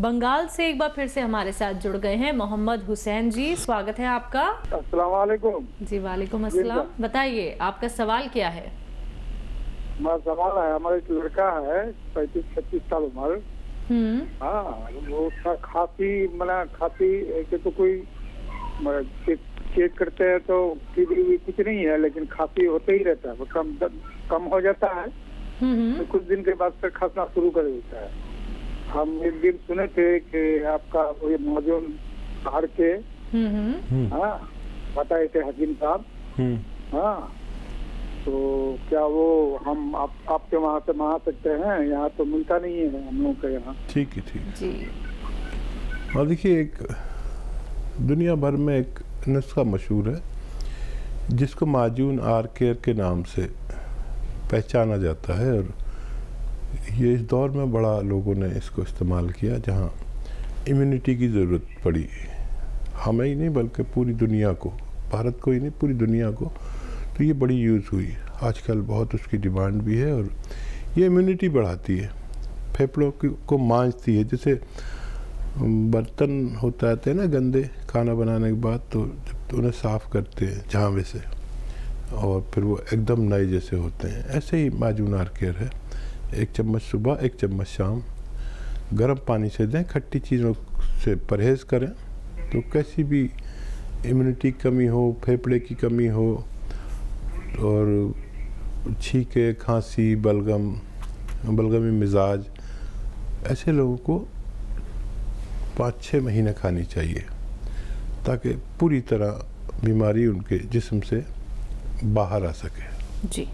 बंगाल से एक बार फिर से हमारे साथ जुड़ गए हैं मोहम्मद हुसैन जी, स्वागत है आपका। अस्सलाम वालेकुम। जी वालेकुम अस्सलाम। बताइए आपका सवाल क्या है? हमारा सवाल है, हमारा एक लड़का है 35-36 साल उम्र। हाँ, वो उसका खांसी के तो कोई चेक करते हैं तो कुछ नहीं है, लेकिन खांसी होते ही रहता है। वो कम हो जाता है तो कुछ दिन के बाद फिर खांसना शुरू कर देता है। हम एक दिन सुने थे कि आपका ये मौजूद बाहर के हाँ बताए थे हकीम साहब। हाँ, तो क्या वो हम आपके वहाँ से मंगा सकते हैं? यहाँ तो मिलता नहीं है हम लोगों के यहाँ। ठीक है, ठीक जी। और देखिए, एक दुनिया भर में एक नुस्खा मशहूर है जिसको माजून आर केयर के नाम से पहचाना जाता है, और ये इस दौर में बड़ा लोगों ने इसको इस्तेमाल किया जहाँ इम्यूनिटी की ज़रूरत पड़ी, हमें ही नहीं बल्कि पूरी दुनिया को, भारत को ही नहीं पूरी दुनिया को। तो ये बड़ी यूज़ हुई, आजकल बहुत उसकी डिमांड भी है, और ये इम्यूनिटी बढ़ाती है, फेफड़ों को मांझती है। जैसे बर्तन होता है ना गंदे खाना बनाने के बाद, तो जब उन्हें साफ़ करते हैं झावे से और फिर वो एकदम नए जैसे होते हैं, ऐसे ही माजून आर केयर है। 1 चम्मच सुबह, 1 चम्मच शाम, गर्म पानी से दें। खट्टी चीज़ों से परहेज़ करें तो कैसी भी इम्यूनिटी कमी हो, फेफड़े की कमी हो, और छींके, खांसी, बलगमी मिजाज, ऐसे लोगों को 5-6 महीने खानी चाहिए ताकि पूरी तरह बीमारी उनके जिस्म से बाहर आ सके। जी।